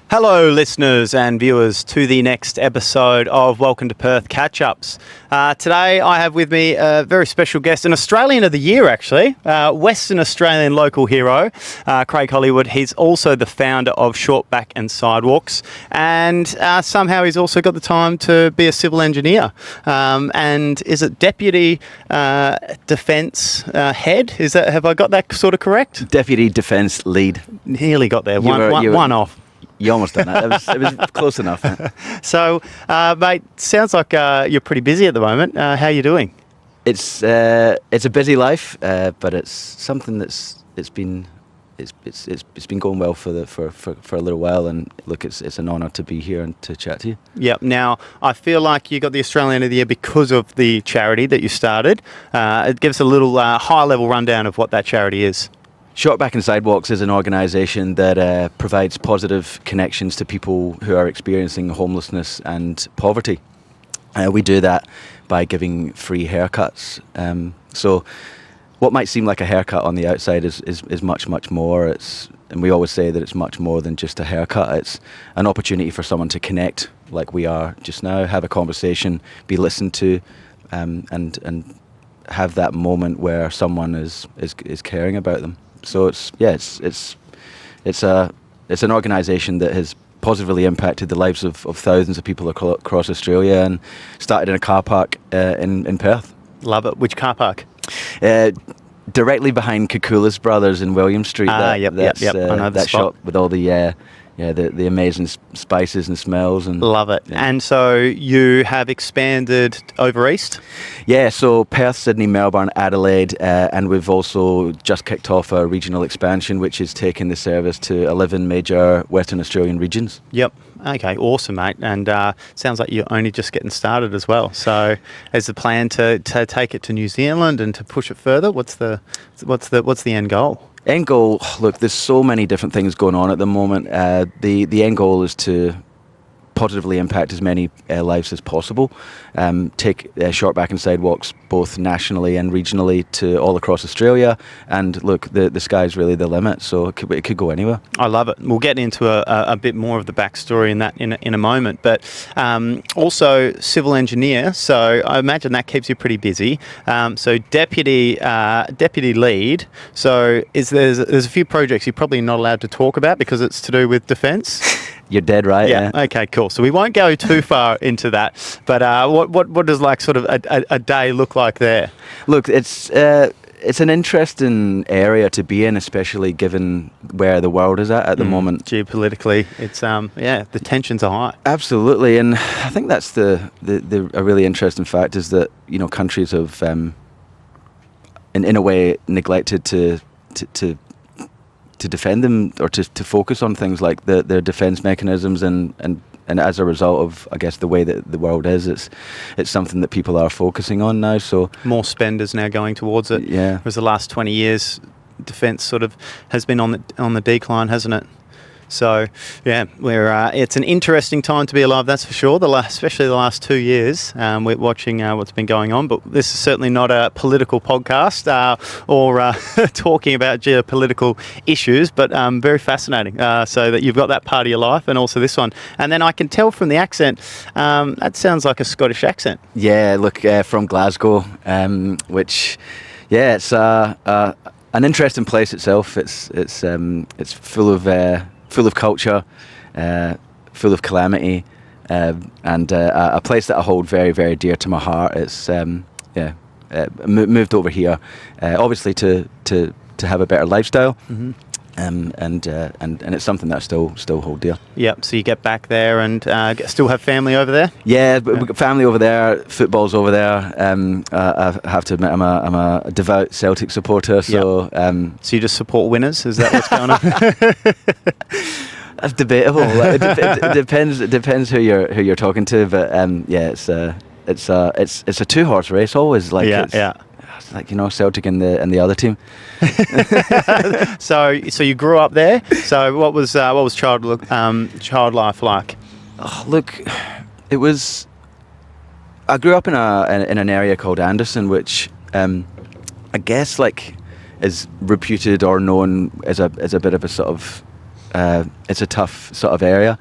Hello, listeners and viewers, to the next episode of Welcome to Perth Catchups. Today I have with me a very special guest, an Australian of the Year actually, Western Australian local hero, Craig Hollywood. He's also the founder of Back Sidewalks, and somehow he's also got the time to be a civil engineer. And is it Deputy Defence Head? Have I got that sort of correct? Deputy Defence Lead. Nearly got there, one off. You almost done that. It was close enough. So, mate, sounds like you're pretty busy at the moment. How are you doing? It's a busy life, but it's something it's been going well for a little while. And look, it's an honour to be here and to chat to you. Yep. Now, I feel like you got the Australian of the Year because of the charity that you started. It gives a little high-level rundown of what that charity is. Back Sidewalks is an organisation that provides positive connections to people who are experiencing homelessness and poverty. We do that by giving free haircuts. So what might seem like a haircut on the outside is much, much more. And we always say that it's much more than just a haircut. It's an opportunity for someone to connect like we are just now, have a conversation, be listened to, and have that moment where someone is caring about them. So it's an organisation that has positively impacted the lives of thousands of people across Australia, and started in a car park in Perth. Love it. Which car park? Directly behind Kakoulis Brothers in William Street. Yep. I know that shop with all the amazing spices and smells. And love it. Yeah. And so you have expanded over east? Yeah, so Perth, Sydney, Melbourne, Adelaide, and we've also just kicked off a regional expansion which is taking the service to 11 major Western Australian regions. Yep. Okay, awesome, mate. And sounds like you're only just getting started as well. So is the plan to take it to New Zealand and to push it further? What's the end goal? End goal, look, there's so many different things going on at the moment. The end goal is to positively impact as many lives as possible. Take Back Sidewalks both nationally and regionally to all across Australia. And look, the sky's really the limit, so it could go anywhere. I love it. We'll get into a bit more of the backstory in that in a moment. But also civil engineer, so I imagine that keeps you pretty busy. So deputy lead. So there's a few projects you're probably not allowed to talk about because it's to do with defence. You're dead right. Yeah. Okay. Cool. So we won't go too far into that. But what does like sort of a day look like there? Look, it's an interesting area to be in, especially given where the world is at the moment. Geopolitically, it's the tensions are high. Absolutely, and I think that's a really interesting fact is that countries have in a way neglected to defend them or to focus on things like their defence mechanisms, and as a result of, I guess, the way that the world is, it's something that people are focusing on now. So more spenders now going towards it. Yeah, whereas the last 20 years, defence sort of has been on the decline, hasn't it? So yeah, it's an interesting time to be alive, that's for sure. Especially the last 2 years, we're watching what's been going on. But this is certainly not a political podcast or talking about geopolitical issues, but very fascinating. So that you've got that part of your life, and also this one. And then I can tell from the accent, that sounds like a Scottish accent. Yeah, look, from Glasgow, which, yeah, it's an interesting place itself. It's full of culture, full of calamity, and a place that I hold very, very dear to my heart. It's moved over here, obviously to have a better lifestyle. Mm-hmm. And it's something that I still hold dear. Yep. So you get back there and still have family over there? Yeah, we've got family over there. Football's over there. I have to admit, I'm a devout Celtic supporter. So so you just support winners? Is that what's going on? That's debatable. It depends who you're talking to. But it's a 2-horse race always. It's like Celtic and the other team. So you grew up there. So what was child life like? Oh, look, it was. I grew up in an area called Anderson, which I guess is reputed or known as a bit of a sort of it's a tough sort of area,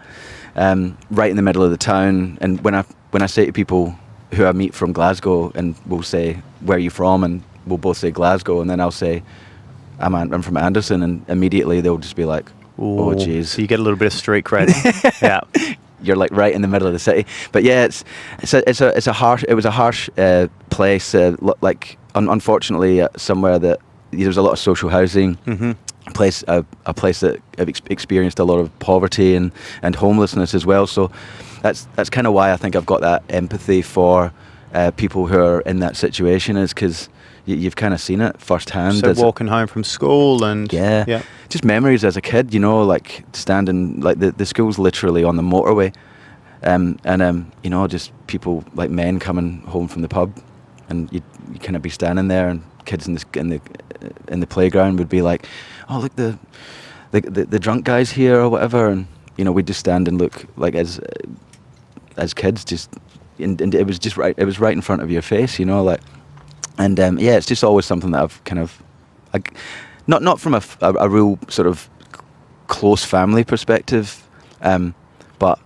right in the middle of the town. And when I say to people who I meet from Glasgow, and we'll say, "Where are you from?" and we'll both say Glasgow, and then I'll say, I'm from Anderson, and immediately they'll just be like, "Oh, jeez." So you get a little bit of street cred. Yeah. You're like right in the middle of the city. But yeah, it was a harsh place. Unfortunately, somewhere that there's a lot of social housing. Mm-hmm. A place that have experienced a lot of poverty and homelessness as well. So that's kind of why I think I've got that empathy for people who are in that situation, is because you've kind of seen it firsthand. So walking home from school and yeah, just memories as a kid, like standing, like the school's literally on the motorway, and just people, like men coming home from the pub, and you kind of be standing there, and kids in the playground would be like, "Oh, look, the drunk guys here," or whatever, and we'd just stand and look, like as kids, just and it was just right. It was right in front of your face, like. And it's just always something that I've kind of, not from a real sort of close family perspective, but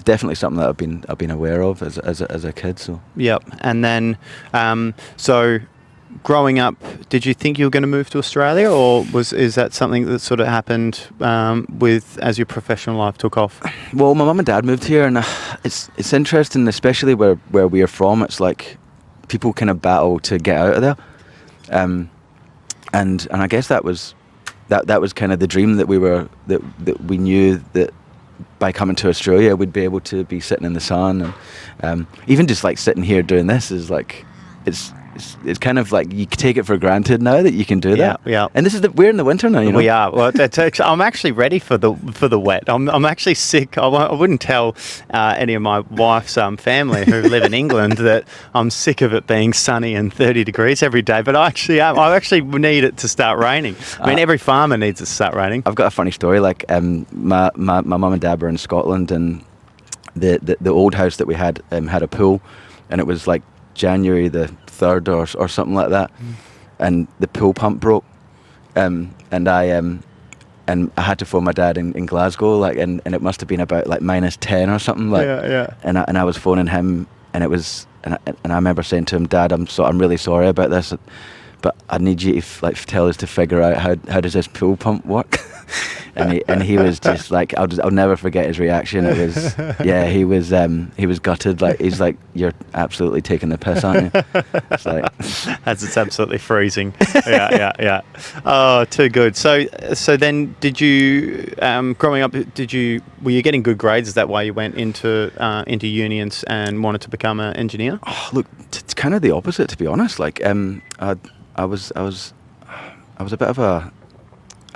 definitely something that I've been aware of as a kid. So yep. And then so growing up, did you think you were going to move to Australia, or is that something that sort of happened as your professional life took off? Well, my mum and dad moved here, and it's interesting, especially where we are from. It's like people kind of battle to get out of there, and I guess that was kind of the dream that we knew that by coming to Australia we'd be able to be sitting in the sun, and even just like sitting here doing this is like it's kind of like you take it for granted now that you can do that. Yeah. And we're in the winter now. We are. Well, I'm actually ready for the wet. I'm actually sick. I wouldn't tell any of my wife's family who live in England that I'm sick of it being sunny and 30 degrees every day. But I actually am. I actually need it to start raining. I mean, every farmer needs it to start raining. I've got a funny story. Like my mum and dad were in Scotland, and the old house that we had had a pool, and it was like January the 3rd or something like that, and the pool pump broke, and I had to phone my dad in Glasgow, like, and it must have been about like -10 or something, like, and I was phoning him, and it was, and I remember saying to him, "Dad, I'm really sorry about this, but I need you to tell us to figure out how does this pool pump work." And he was just like, I'll never forget his reaction. It was, he was gutted. Like, he's like, "You're absolutely taking the piss, aren't you?" It's like, it's absolutely freezing. Yeah. Oh, too good. So then, did you growing up? Were you getting good grades? Is that why you went into uni and wanted to become an engineer? Oh, look, it's kind of the opposite, to be honest. Like, I was a bit of a.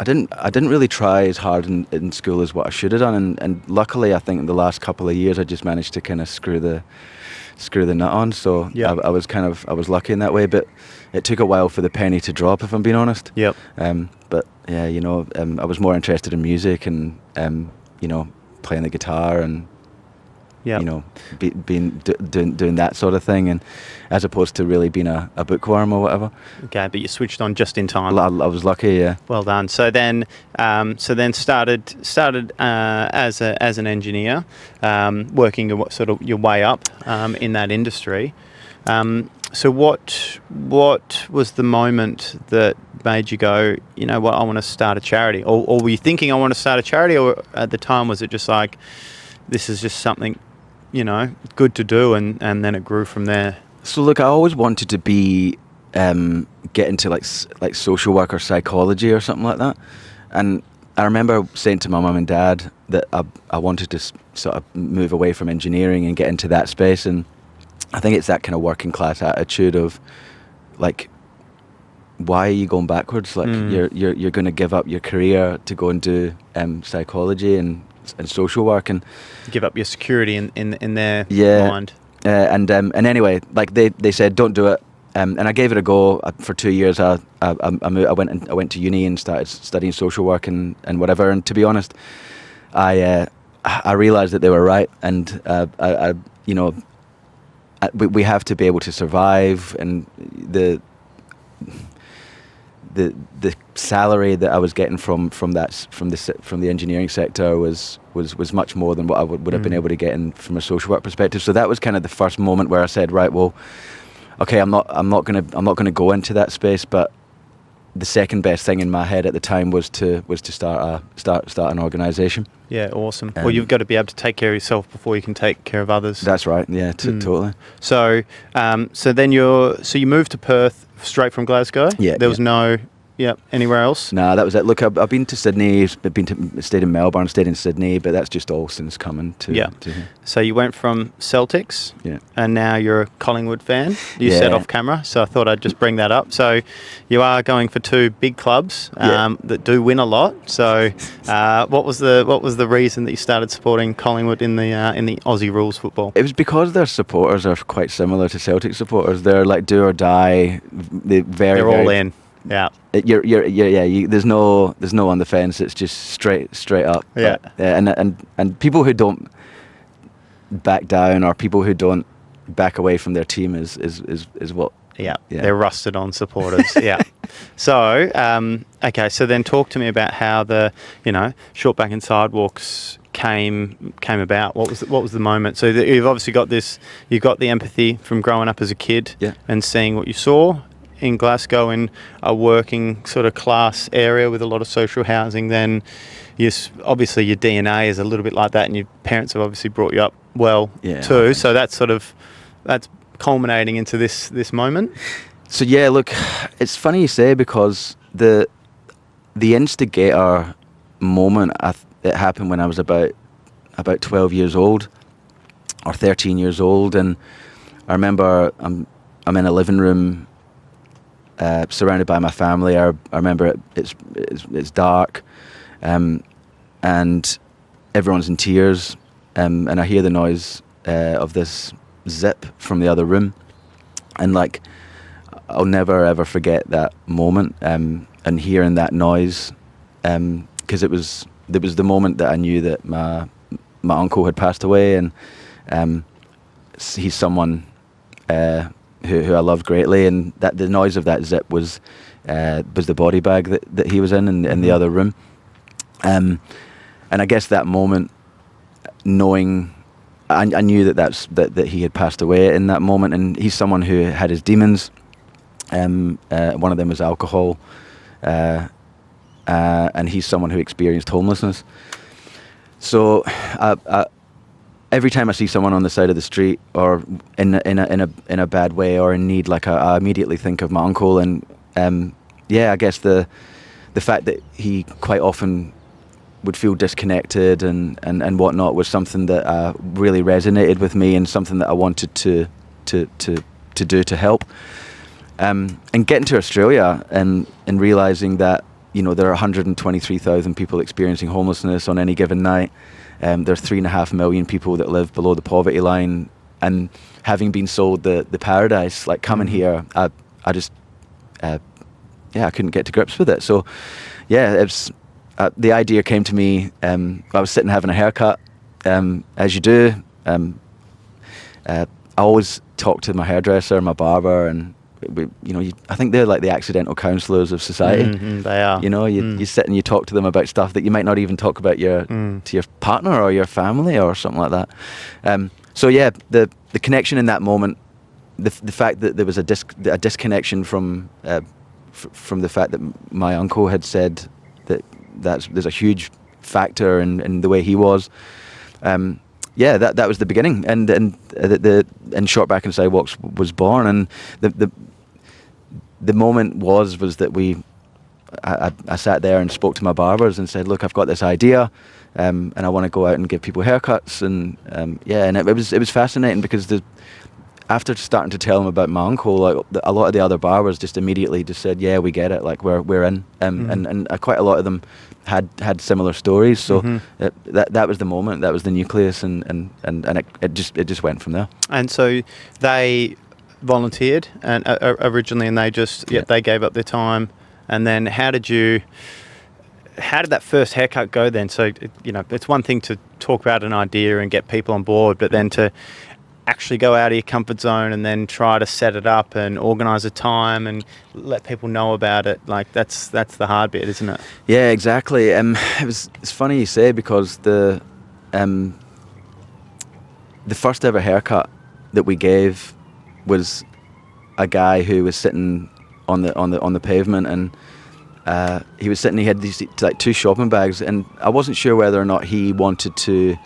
I didn't really try as hard in school as what I should have done, and luckily I think in the last couple of years I just managed to kind of screw the nut on. So yeah. I was lucky in that way, but it took a while for the penny to drop, if I'm being honest. Yep. But yeah, I was more interested in music and playing the guitar and doing that sort of thing, and as opposed to really being a bookworm or whatever. Okay, but you switched on just in time. I was lucky, yeah. Well done. So then started as an engineer, working your way up in that industry. So what was the moment that made you go, you know what, I want to start a charity? Or were you thinking I want to start a charity, or at the time was it just like, this is just something, good to do, and then it grew from there? So look, I always wanted to be get into like social work or psychology or something like that, and I remember saying to my mum and dad that I wanted to sort of move away from engineering and get into that space, and I think it's that kind of working class attitude of like, why are you going backwards? Like you're going to give up your career to go and do psychology and social work, and give up your security in their mind. And anyway, like they said, don't do it. And I gave it a go for 2 years. I went to uni and started studying social work and whatever. And to be honest, I realized that they were right. And we have to be able to survive, and the salary that I was getting from the engineering sector was much more than what I would have been able to get in from a social work perspective. So that was kind of the first moment where I said, right, well, okay, I'm not gonna go into that space, but the second best thing in my head at the time was to start an organisation. Yeah, awesome. Well, you've got to be able to take care of yourself before you can take care of others. That's right. Yeah, totally. So, then you moved to Perth straight from Glasgow. Yeah. There was no anywhere else. No, that was it. Look, I've been to Sydney. Stayed in Melbourne, stayed in Sydney, but that's just all since coming to. Yeah. To here. So you went from Celtics. Yeah. And now you're a Collingwood fan. You Yeah. said off camera, so I thought I'd just bring that up. So you are going for two big clubs that do win a lot. So what was the reason that you started supporting Collingwood in the Aussie rules football? It was because their supporters are quite similar to Celtic supporters. They're like do or die. They're all in. Yeah. There's no on the fence. It's just straight up. Yeah. And people who don't back down or people who don't back away from their team is what. Yeah. They're rusted on supporters. Yeah. So okay. So then talk to me about how the short back and sidewalks came about. What was the moment? So you've obviously got this. You've got the empathy from growing up as a kid and seeing what you saw in Glasgow in a working sort of class area with a lot of social housing. Then obviously your DNA is a little bit like that, and your parents have obviously brought you up well too. So that's culminating into this moment. So yeah, look, it's funny you say, because the instigator moment it happened when I was about 12 years old or 13 years old, and I remember I'm in a living room surrounded by my family. I remember it's dark, and everyone's in tears, and I hear the noise of this zip from the other room, and like I'll never ever forget that moment, and hearing that noise, because it was the moment that I knew that my uncle had passed away, and he's someone who I loved greatly, and that the noise of that zip was the body bag that he was in the other room, and I guess that moment, knowing I knew that he had passed away in that moment, and he's someone who had his demons. One of them was alcohol, and he's someone who experienced homelessness. So every time I see someone on the side of the street or in a bad way or in need, like I immediately think of my uncle, and I guess the fact that he quite often would feel disconnected and whatnot was something that really resonated with me, and something that I wanted to do to help. And getting to Australia and realising that there are 123,000 people experiencing homelessness on any given night. There are 3.5 million people that live below the poverty line, and having been sold the paradise, like coming here, I just I couldn't get to grips with it. So it's the idea came to me. I was sitting having a haircut, as you do. I always talk to my hairdresser, my barber, and I think they're like the accidental counsellors of society. Mm-hmm, they are. You sit and you talk to them about stuff that you might not even talk about to your partner or your family or something like that. The connection in that moment, the fact that there was a disconnection from the fact that my uncle had said there's a huge factor in the way he was. That was the beginning, and Short Back and Sidewalks was born, and the moment was that I sat there and spoke to my barbers and said, look, I've got this idea, and I want to go out and give people haircuts, and it was fascinating, because after starting to tell them about my uncle, like a lot of the other barbers just immediately just said, yeah, we get it, like we're in, and quite a lot of them had similar stories. So that was the moment, that was the nucleus, and it just went from there. And so they volunteered and originally, and they just they gave up their time. And then how did that first haircut go then? So it's one thing to talk about an idea and get people on board, but then to actually go out of your comfort zone and then try to set it up and organise a time and let people know about it. Like that's the hard bit, isn't it? Yeah, exactly. It's funny you say, because the first ever haircut that we gave was a guy who was sitting on the pavement, and he was sitting. He had these like 2 shopping bags, and I wasn't sure whether or not he wanted to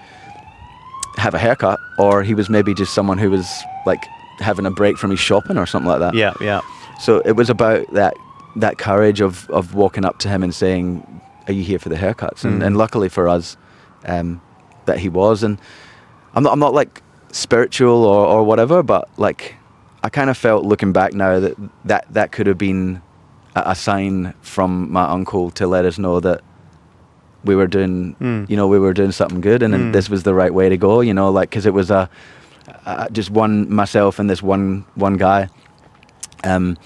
have a haircut, or he was maybe just someone who was like having a break from his shopping or something like that. Yeah, yeah. So it was about that courage of walking up to him and saying, "Are you here for the haircuts?" And luckily for us, that he was. And I'm not like spiritual or whatever, but like I kind of felt, looking back now, that could have been a sign from my uncle to let us know that we were doing, we were doing something good, and this was the right way to go, like, because it was just myself and this one guy, and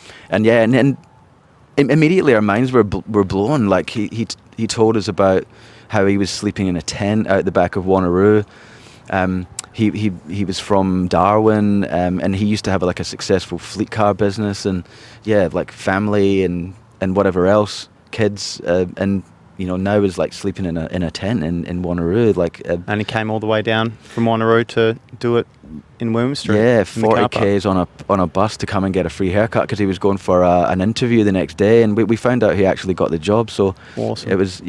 immediately our minds were blown. Like he told us about how he was sleeping in a tent out the back of Wanneroo. He was from Darwin, and he used to have like a successful fleet car business, and like family and whatever else, kids, and now is like sleeping in a tent in Wanneroo, like. And he came all the way down from Wanneroo to do it in William Street. Yeah, 40 k's on a bus to come and get a free haircut, because he was going for an interview the next day, and we found out he actually got the job. So awesome. It was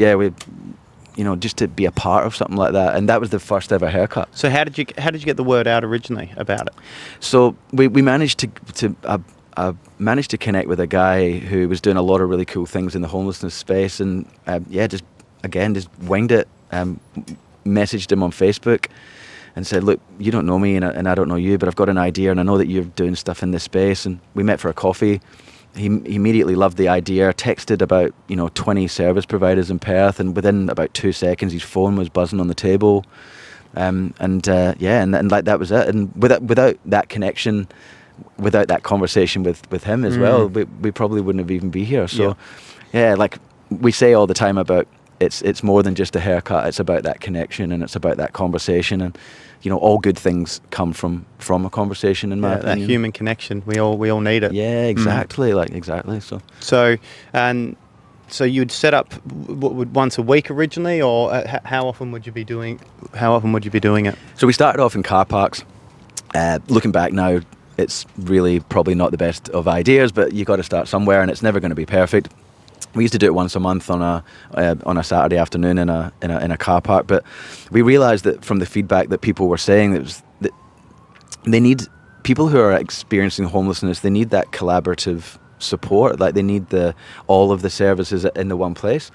just to be a part of something like that, and that was the first ever haircut. So how did you get the word out originally about it? So we managed to managed to connect with a guy who was doing a lot of really cool things in the homelessness space, and just winged it. Messaged him on Facebook and said, "Look, you don't know me, and I don't know you, but I've got an idea, and I know that you're doing stuff in this space." And we met for a coffee. He immediately loved the idea, texted about 20 service providers in Perth, and within about 2 seconds his phone was buzzing on the table, and like that was it. And without that connection, without that conversation with him as well, we probably wouldn't have even be here. So like we say all the time about it's more than just a haircut. It's about that connection, and it's about that conversation, and all good things come from a conversation, in my opinion. That human connection, we all need it. Yeah, exactly. Exactly. So you'd set up once a week originally, or how often would you be doing it? So we started off in car parks. Looking back now, it's really probably not the best of ideas, but you got to start somewhere, and it's never going to be perfect. We used to do it once a month on a Saturday afternoon in a car park, but we realised that from the feedback that people were saying that they need, people who are experiencing homelessness, they need that collaborative support. Like they need all of the services in the one place.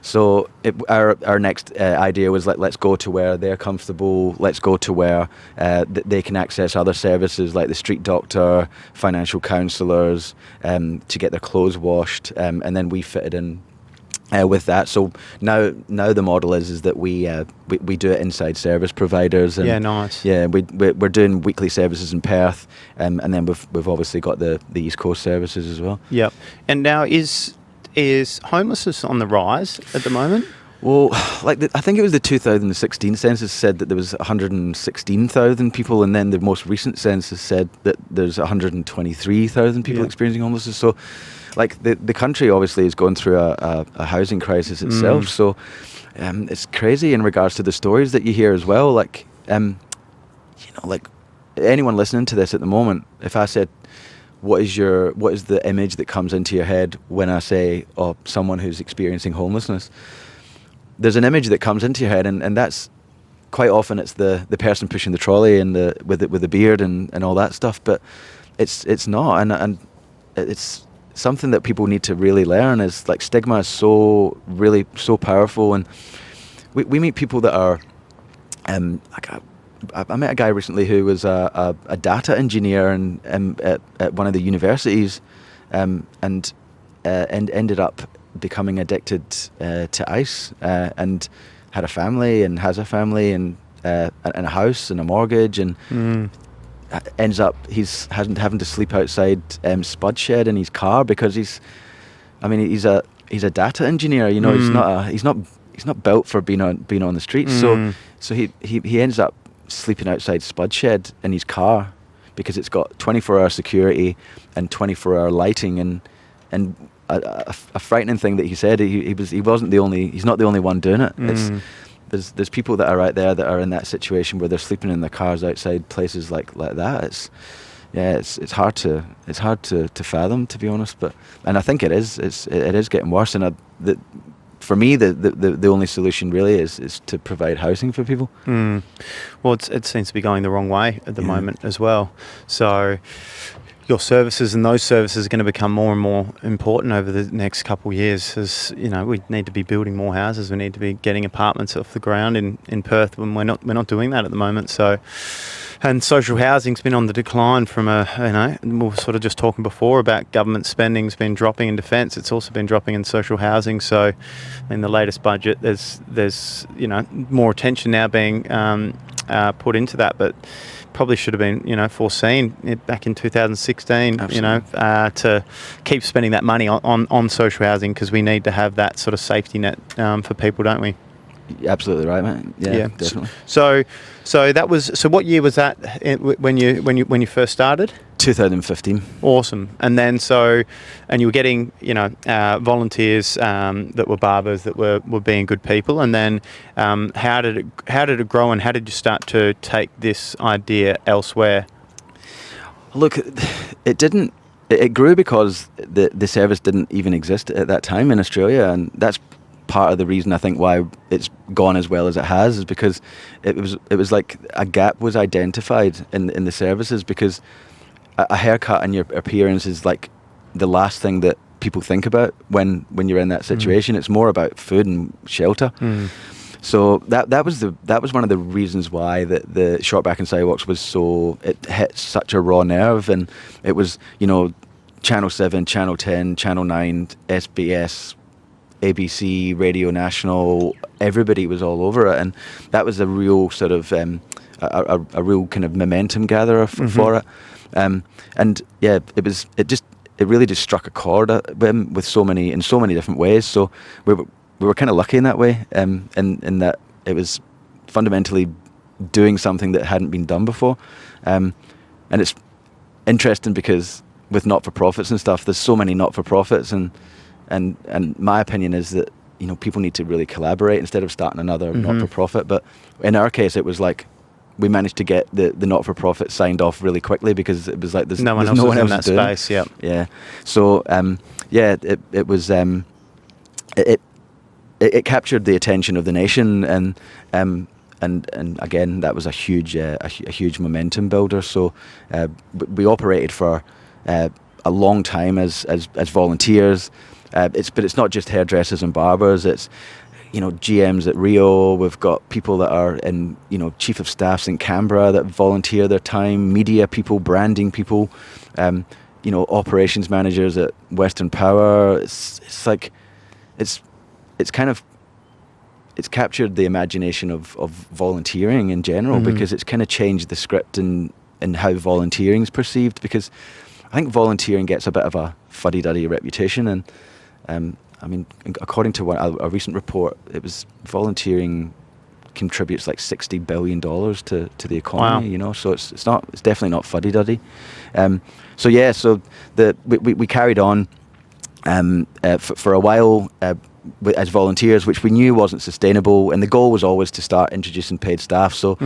So our next idea was let's go to where they're comfortable. Let's go to where they can access other services like the street doctor, financial counsellors, to get their clothes washed, and then we fitted in with that. So now the model is that we do it inside service providers. And nice. Yeah, we're doing weekly services in Perth, and then we've obviously got the East Coast services as well. Yep. And now is homelessness on the rise at the moment? Well, I think it was the 2016 census said that there was 116,000 people, and then the most recent census said that there's 123,000 people experiencing homelessness. So, like the country obviously is going through a housing crisis itself. So, it's crazy in regards to the stories that you hear as well. Like, like anyone listening to this at the moment, if I said, what is the image that comes into your head when I say, someone who's experiencing homelessness? There's an image that comes into your head, and that's quite often it's the person pushing the trolley and with the beard and all that stuff. But it's not, and it's something that people need to really learn. Is like stigma is so powerful, and we meet people that are I met a guy recently who was a data engineer at one of the universities, and ended up becoming addicted to ice, and had a family and has a family and a house and a mortgage, and ends up having to sleep outside spud shed in his car because he's a data engineer. He's not built for being on the streets. So he ends up sleeping outside Spudshed in his car because it's got 24-hour security and 24-hour lighting, and a frightening thing that he said, he's not the only one doing it. There's people that are out there that are in that situation where they're sleeping in their cars outside places like that. It's hard to fathom, to be honest. And I think it is getting worse. And for me, the only solution really is to provide housing for people. Well, it seems to be going the wrong way at the moment as well. So your services and those services are going to become more and more important over the next couple of years, as you know, we need to be building more houses, we need to be getting apartments off the ground in Perth, when we're not doing that at the moment. So, and social housing's been on the decline from we were sort of just talking before about government spending's been dropping in defence, it's also been dropping in social housing. So in the latest budget there's more attention now being put into that, but probably should have been foreseen back in 2016. Absolutely. To keep spending that money on social housing, because we need to have that sort of safety net for people, don't we? Absolutely right, mate. Yeah, definitely. So what year was that when you first started? 2015. Awesome. And then and you were getting volunteers that were barbers that were being good people, and then how did it grow, and how did you start to take this idea elsewhere? Look, it didn't. It grew because the service didn't even exist at that time in Australia, and that's part of the reason I think why it's gone as well as it has, is because it was like a gap was identified in the services, because a haircut and your appearance is like the last thing that people think about when you're in that situation. It's more about food and shelter. So that was one of the reasons why the Short Back and Sidewalks it hit such a raw nerve, and it was Channel 7, Channel 10, Channel 9, SBS, ABC, Radio National, everybody was all over it, and that was a real sort of a real kind of momentum gatherer for it. And yeah, it really just struck a chord with in so many different ways. So we were kind of lucky in that way, in that it was fundamentally doing something that hadn't been done before. And it's interesting because with not-for-profits and stuff, there's so many not-for-profits, and my opinion is that people need to really collaborate instead of starting another not-for-profit. But in our case, it was like we managed to get the not-for-profit signed off really quickly, because it was like there's no one else in that space. Yeah. So it was it captured the attention of the nation, and again that was a huge momentum builder. So we operated for a long time as volunteers. But it's not just hairdressers and barbers. It's GMs at Rio. We've got people that are in chief of staffs in Canberra that volunteer their time. Media people, branding people, operations managers at Western Power. It's captured the imagination of volunteering in general, because it's kind of changed the script in how volunteering is perceived. Because I think volunteering gets a bit of a fuddy-duddy reputation, and according to a recent report, it was volunteering contributes like $60 billion to the economy. Wow. So it's definitely not fuddy-duddy. So we carried on for a while as volunteers, which we knew wasn't sustainable, and the goal was always to start introducing paid staff. So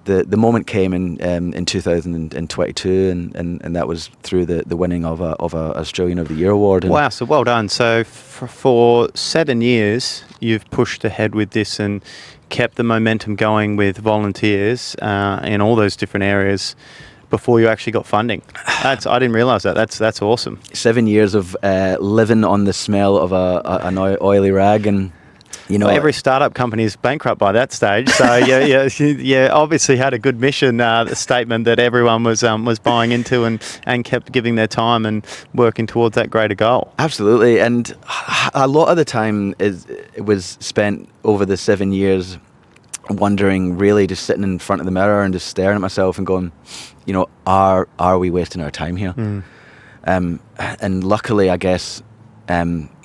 the moment came in 2022, and that was through the winning of a Australian of the Year award. And wow, so well done. So for 7 years, you've pushed ahead with this and kept the momentum going with volunteers in all those different areas before you actually got funding. I didn't realise that. That's awesome. 7 years of living on the smell of an oily rag, and every startup company is bankrupt by that stage. So yeah, obviously had a good mission statement that everyone was buying into and kept giving their time and working towards that greater goal. Absolutely, and a lot of the time it was spent over the 7 years wondering, really just sitting in front of the mirror and just staring at myself and going, are we wasting our time here? And luckily, I guess,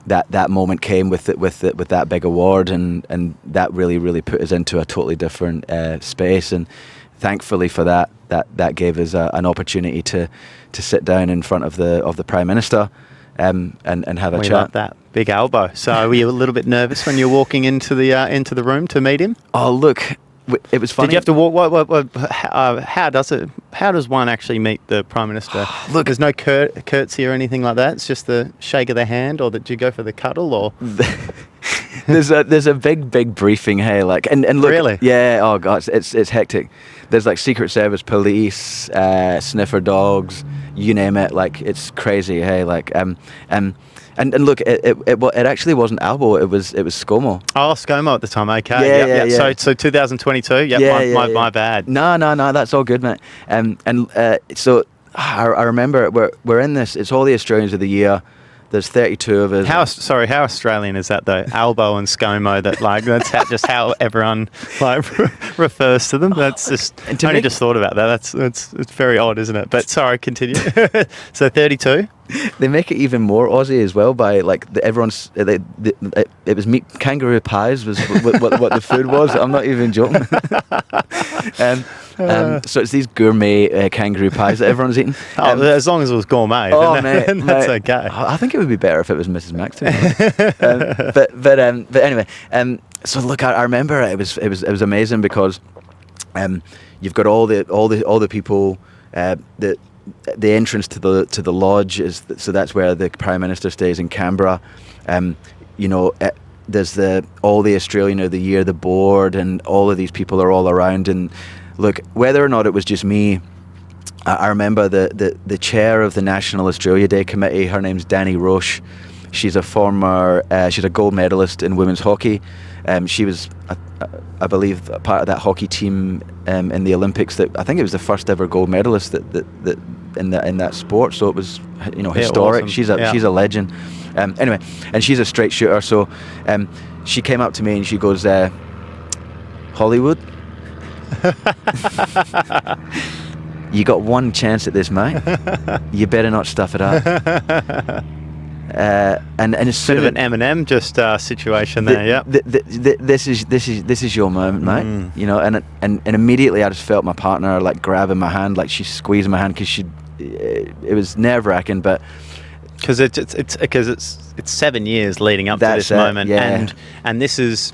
that moment came with that big award, and that really put us into a totally different space. And thankfully for that gave us an opportunity to sit down in front of the Prime Minister and have a chat. Like that big elbow. So were you a little bit nervous when you were walking into the room to meet him? Oh, look. It was funny. Did you have to walk? How does one actually meet the Prime Minister? Look, there's no curtsy or anything like that. It's just the shake of the hand, or did you go for the cuddle? Or there's a big briefing. Hey, like and look, really? Yeah. Oh God, it's hectic. There's like Secret Service, police, sniffer dogs, you name it. Like it's crazy. Hey, like And look, it actually wasn't Albo. It was ScoMo. Oh, ScoMo at the time. Okay. Yeah. So 2022. Yep. My bad. No. That's all good, mate. So I remember we're in this. It's all the Australians of the year. There's 32 of us. How Australian is that though? Albo and ScoMo. That's how everyone refers to them. That's just. I only just thought about that. It's very odd, isn't it? But sorry, continue. So 32. They make it even more Aussie as well by like everyone's. It was meat kangaroo pies was what the food was. I'm not even joking. So it's these gourmet kangaroo pies that everyone's eating. As long as it was gourmet, then that's okay. I think it would be better if it was Mrs. Mac too. But anyway, so look, I remember it was amazing because you've got all the people the entrance to the lodge is so that's where the Prime Minister stays in Canberra. There's all the Australian of the Year, the board, and all of these people are all around. And look, whether or not it was just me, I remember the chair of the National Australia Day Committee. Her name's Danny Roche. She's she's a gold medalist in women's hockey. She was, I believe, a part of that hockey team in the Olympics. That I think it was the first ever gold medalist that in that sport. So it was historic. Awesome. She's a legend. Anyway, and she's a straight shooter. So she came up to me and she goes, Hollywood, you got one chance at this, mate. You better not stuff it up. And it's bit of an Eminem situation there. Yeah. This is your moment, mate. And immediately I just felt my partner like grabbing my hand, like she's squeezing my hand because it was nerve-wracking, but because it's 7 years leading up to this moment, and this is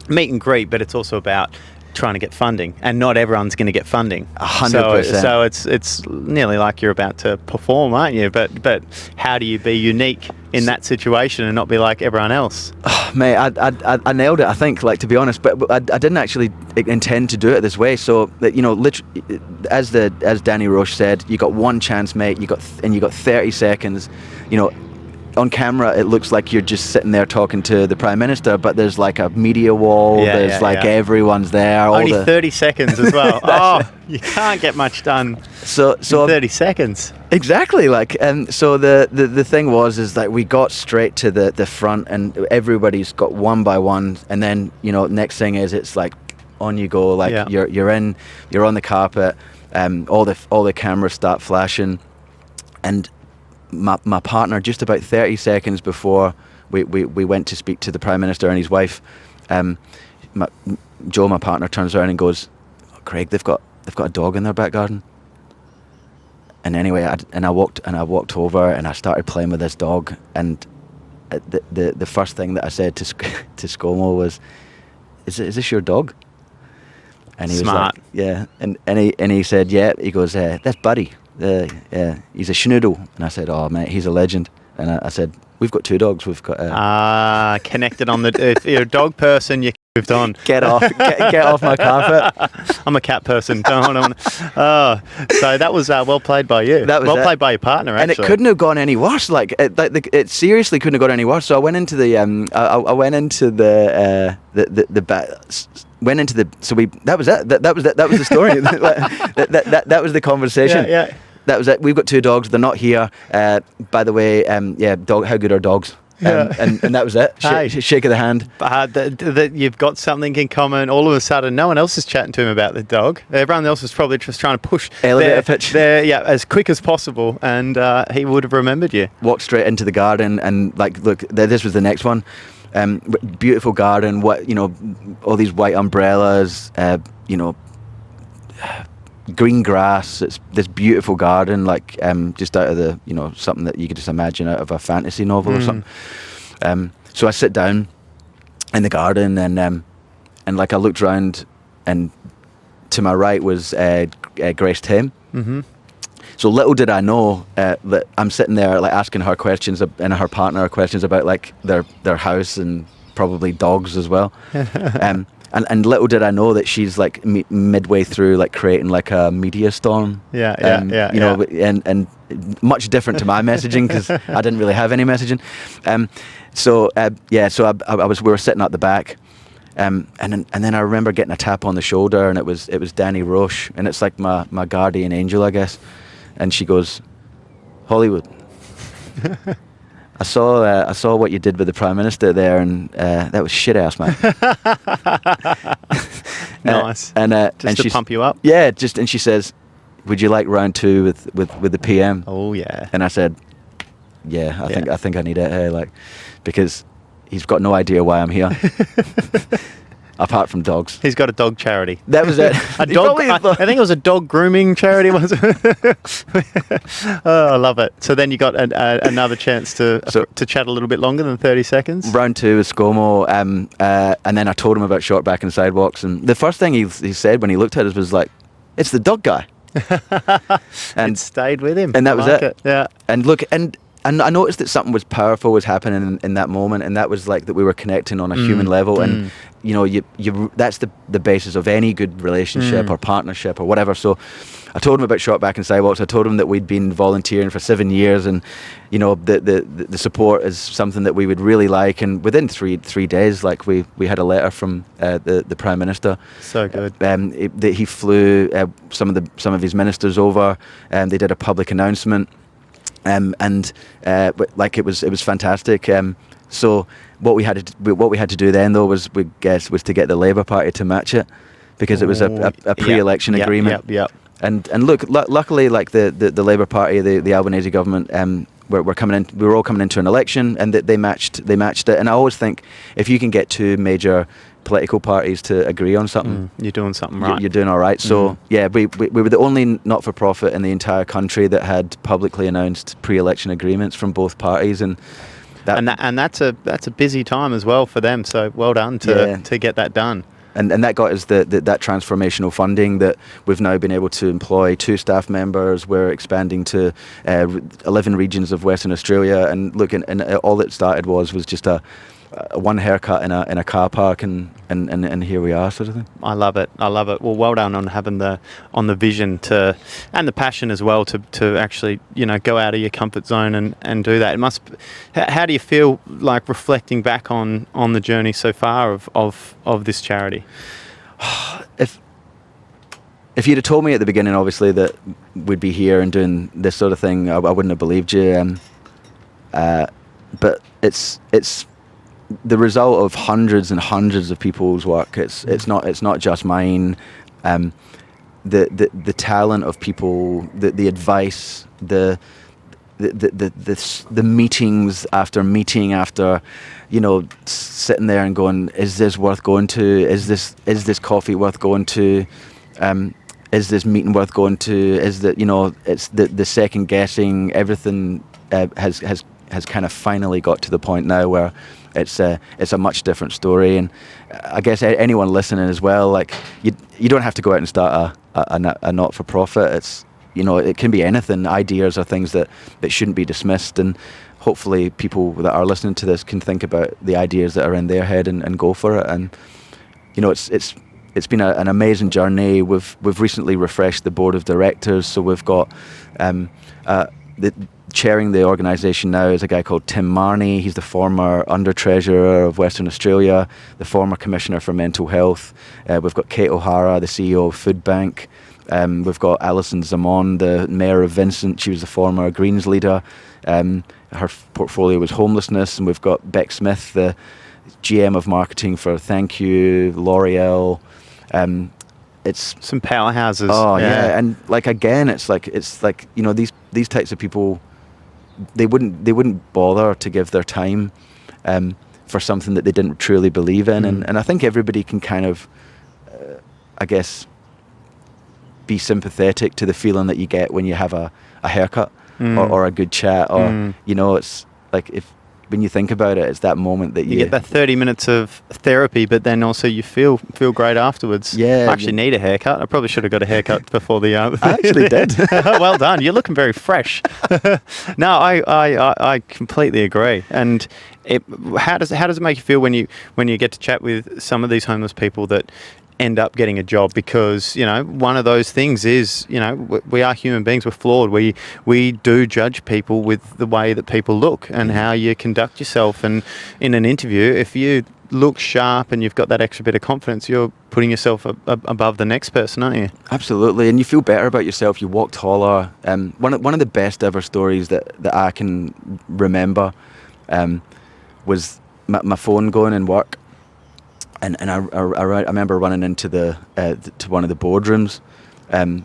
meet and greet, but it's also about trying to get funding, and not everyone's going to get funding. 100%. So it's nearly like you're about to perform, aren't you? But how do you be unique in that situation and not be like everyone else? Oh, mate, I nailed it. I think, like, to be honest, but I didn't actually intend to do it this way. So that, literally, as Danny Roche said, you got one chance, mate. You got 30 seconds. On camera, it looks like you're just sitting there talking to the Prime Minister, but there's like a media wall. There's everyone's there. Only 30 seconds as well. You can't get much done. So in 30 seconds. Exactly. Like, and so the thing is that we got straight to the front, and everybody's got one by one, and then next thing is it's like on you go. Like you're on the carpet. All the cameras start flashing, and my partner, just about 30 seconds before we went to speak to the Prime Minister and his wife, Joe, my partner, turns around and goes, oh, Craig, they've got a dog in their back garden. And anyway, I walked over and I started playing with this dog, and the first thing that I said to ScoMo was, is this your dog? And he Smart. was like, yeah, and he said, yeah. He goes, that's Buddy. He's a schnoodle. And I said, oh mate, he's a legend. And I said, we've got two dogs. We've got connected on the. If you're a dog person, you moved on. Get off my carpet. I'm a cat person. So that was well played by you. That was well played by your partner, actually. And it couldn't have gone any worse. Like it seriously couldn't have gone any worse. So I went into the that was it. That was the story. that was the conversation. Yeah. That was it. We've got two dogs. They're not here. By the way, dog. How good are dogs? and that was it. Hey. Shake of the hand. That you've got something in common. All of a sudden, no one else is chatting to him about the dog. Everyone else is probably just trying to push Elevator pitch. as quick as possible, and he would have remembered you. Walked straight into the garden, and like, look, this was the next one. Beautiful garden. All these white umbrellas. Green grass. It's this beautiful garden, like just out of the something that you could just imagine out of a fantasy novel or something. So I sit down in the garden, and like I looked around, and to my right was Grace Tame. Mm-hmm. So little did I know that I'm sitting there like asking her questions and her partner questions about like their house and probably dogs as well. And little did I know that she's like midway through like creating like a media storm. And much different to my messaging, because I didn't really have any messaging. So we were sitting at the back, and then I remember getting a tap on the shoulder, and it was Danny Roche, and it's like my guardian angel, I guess. And she goes, "Hollywood, I saw what you did with the Prime Minister there, and that was shit ass, man." Nice. And to pump you up. Yeah, and she says, "Would you like round 2 with the PM?" Oh yeah. And I said, "Yeah, I think I need it, because he's got no idea why I'm here." Apart from dogs. He's got a dog charity. That was it. I think it was a dog grooming charity, was it? Oh, I love it. So then you got another chance to chat a little bit longer than 30 seconds. Round 2 with ScoMo, and then I told him about Short Back and Sidewalks, and the first thing he said when he looked at us was like, "It's the dog guy." And it stayed with him. And that was it. Yeah. And look, and I noticed that something was powerful was happening in that moment, and that was like that we were connecting on a human level, and that's the basis of any good relationship or partnership or whatever. So I told him about Short Back and Sidewalks. I told him that we'd been volunteering for 7 years, and the support is something that we would really like. And within three days, like we had a letter from the Prime Minister. So good. He flew some of his ministers over, and they did a public announcement. It was fantastic. So what we had to do then though was to get the Labour Party to match it, because it was a pre-election agreement. Yeah. And look, luckily, like the Labour Party, the Albanese government, we're coming in. We were all coming into an election, and they matched it. And I always think if you can get two major political parties to agree on something, you're doing something right. You're doing all right. So we were the only not-for-profit in the entire country that had publicly announced pre-election agreements from both parties, and that's a busy time as well for them. So well done to get that done. And that got us that transformational funding that we've now been able to employ 2 staff members. We're expanding to 11 regions of Western Australia. And look, and all it started was just a one haircut in a car park, and here we are, sort of thing. I love it. Well, well done on having the vision and the passion as well to actually go out of your comfort zone and do that. It must. How do you feel like reflecting back on the journey so far of this charity? If you'd have told me at the beginning, obviously, that we'd be here and doing this sort of thing, I wouldn't have believed you. But it's the result of hundreds and hundreds of people's work. It's not just mine. The talent of people, the advice, the meetings after meeting after, sitting there and going, is this worth going to? Is this coffee worth going to? Is this meeting worth going to? Is that it's the second guessing. Everything has kind of finally got to the point now where it's a much different story. And I guess anyone listening as well, like you don't have to go out and start a not-for-profit. It's it can be anything. Ideas are things that shouldn't be dismissed, and hopefully people that are listening to this can think about the ideas that are in their head and go for it. And it's been an amazing journey. We've recently refreshed the board of directors, so we've got chairing the organisation now is a guy called Tim Marnie. He's the former Under-Treasurer of Western Australia, the former Commissioner for Mental Health. We've got Kate O'Hara, the CEO of Food Bank. We've got Alison Zamon, the Mayor of Vincent. She was the former Greens leader. her portfolio was homelessness, and we've got Beck Smith, the GM of marketing for Thank You, L'Oreal. It's some powerhouses. Oh yeah, and like again, it's like you know, these types of people, they wouldn't bother to give their time for something that they didn't truly believe in, and I think everybody can kind of, I guess, be sympathetic to the feeling that you get when you have a haircut or a good chat, or you know, it's like when you think about it, it's that moment that you get that 30 minutes of therapy, but then also you feel great afterwards. Yeah, I actually need a haircut. I probably should have got a haircut before the. I actually did. Well done. You're looking very fresh. No, I completely agree. And how does it make you feel when you get to chat with some of these homeless people that end up getting a job? Because, you know, one of those things is, you know, we are human beings, we're flawed, we do judge people with the way that people look and how you conduct yourself. And in an interview, if you look sharp and you've got that extra bit of confidence, you're putting yourself above the next person, aren't you? Absolutely, and you feel better about yourself, you walk taller. One of the best ever stories that I can remember was my phone going in work. And I remember running into to one of the boardrooms, and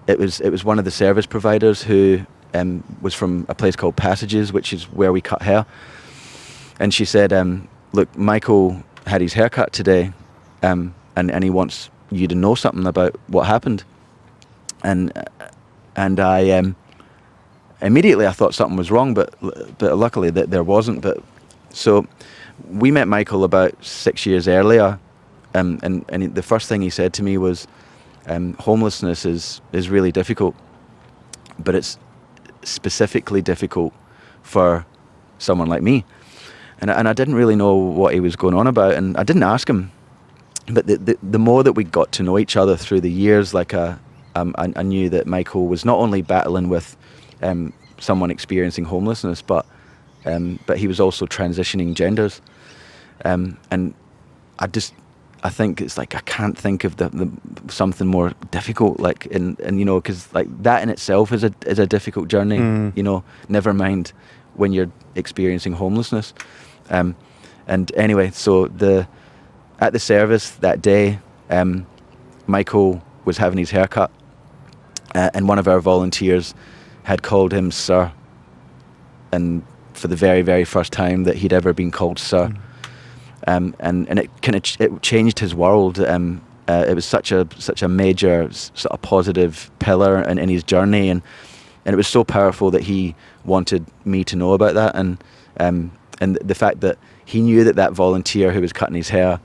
it was one of the service providers who was from a place called Passages, which is where we cut hair. And she said, "Look, Michael had his haircut today, and he wants you to know something about what happened." And I immediately I thought something was wrong, but luckily that there wasn't. But so. We met Michael about 6 years earlier, and the first thing he said to me was, homelessness is really difficult, but it's specifically difficult for someone like me. And I didn't really know what he was going on about, and I didn't ask him. But the more that we got to know each other through the years, like I knew that Michael was not only battling with someone experiencing homelessness, but he was also transitioning genders, and I think it's like I can't think of the something more difficult, like and you know, because like that in itself is a difficult journey, you know. Never mind when you're experiencing homelessness, and anyway, so at the service that day, Michael was having his haircut, and one of our volunteers had called him sir, and for the very, very first time that he'd ever been called sir. And it kind of it changed his world. It was such a major sort of positive pillar in his journey, and it was so powerful that he wanted me to know about that, and the fact that he knew that volunteer who was cutting his hair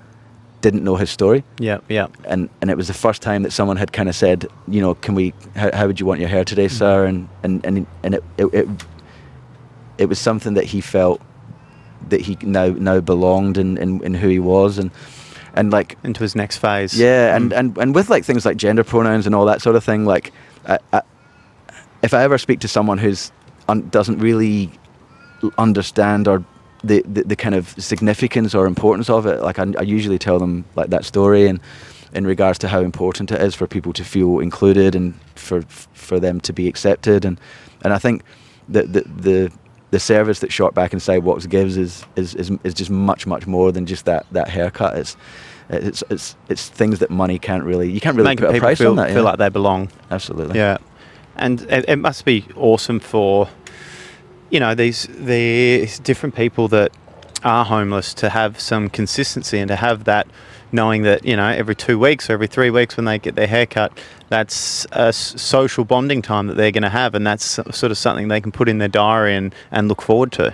didn't know his story. Yeah. And it was the first time that someone had kind of said, you know, how would you want your hair today, sir? And it was something that he felt that he now belonged in who he was, and like into his next phase. Yeah, and with like things like gender pronouns and all that sort of thing, like if I ever speak to someone who's doesn't really understand or the kind of significance or importance of it, like I usually tell them like that story, and in regards to how important it is for people to feel included and for them to be accepted, and I think that the service that Short Back and Sidewalks gives is just much more than just that haircut. It's things that money can't really, you can't really making put a price on that. Feel like they belong. Absolutely. Yeah, and it must be awesome for, you know, these different people that are homeless to have some consistency and to have that knowing that, you know, every 2 weeks or every 3 weeks when they get their haircut, that's a social bonding time that they're going to have, and that's sort of something they can put in their diary and look forward to.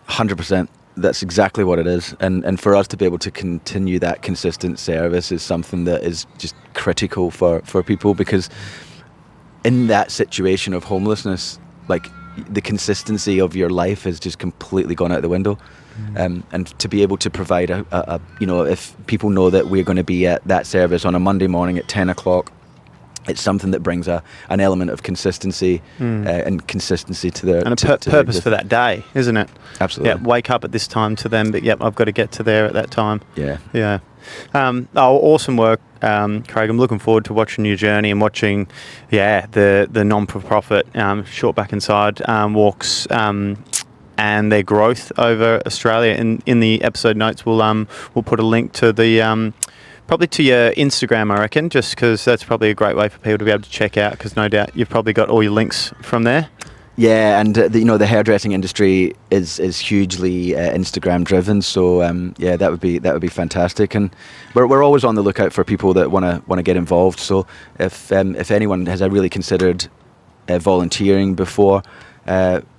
100%. That's exactly what it is. And for us to be able to continue that consistent service is something that is just critical for people, because in that situation of homelessness, like the consistency of your life has just completely gone out the window. And to be able to provide a you know, if people know that we're going to be at that service on a Monday morning at 10 o'clock, it's something that brings an element of consistency and consistency to their and a purpose for that day, isn't it? Absolutely. Yeah, wake up at this time to them, but I've got to get to there at that time. Yeah. Awesome work, Craig. I'm looking forward to watching your journey and watching, the non-for-profit Short Back Inside walks and their growth over Australia. In the episode notes, we'll put a link to the probably to your Instagram, I reckon, just because that's probably a great way for people to be able to check out, because no doubt you've probably got all your links from there. Yeah, and the hairdressing industry is hugely Instagram driven. So that would be fantastic, and we're always on the lookout for people that want to get involved. So if anyone has really considered volunteering before,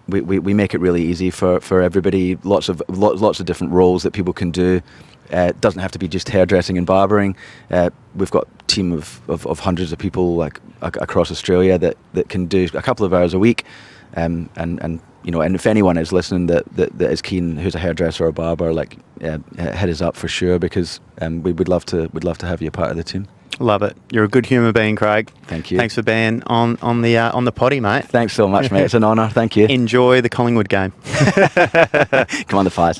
we make it really easy for everybody. Lots of different roles that people can do. It doesn't have to be just hairdressing and barbering. We've got a team of hundreds of people like across Australia that can do a couple of hours a week. And if anyone is listening that is keen, who's a hairdresser or barber, hit us up for sure, because we would love to have you a part of the team. Love it. You're a good human being, Craig. Thank you. Thanks for being on the potty, mate. Thanks so much, mate. It's an honour. Thank you. Enjoy the Collingwood game. Come on, the Fires.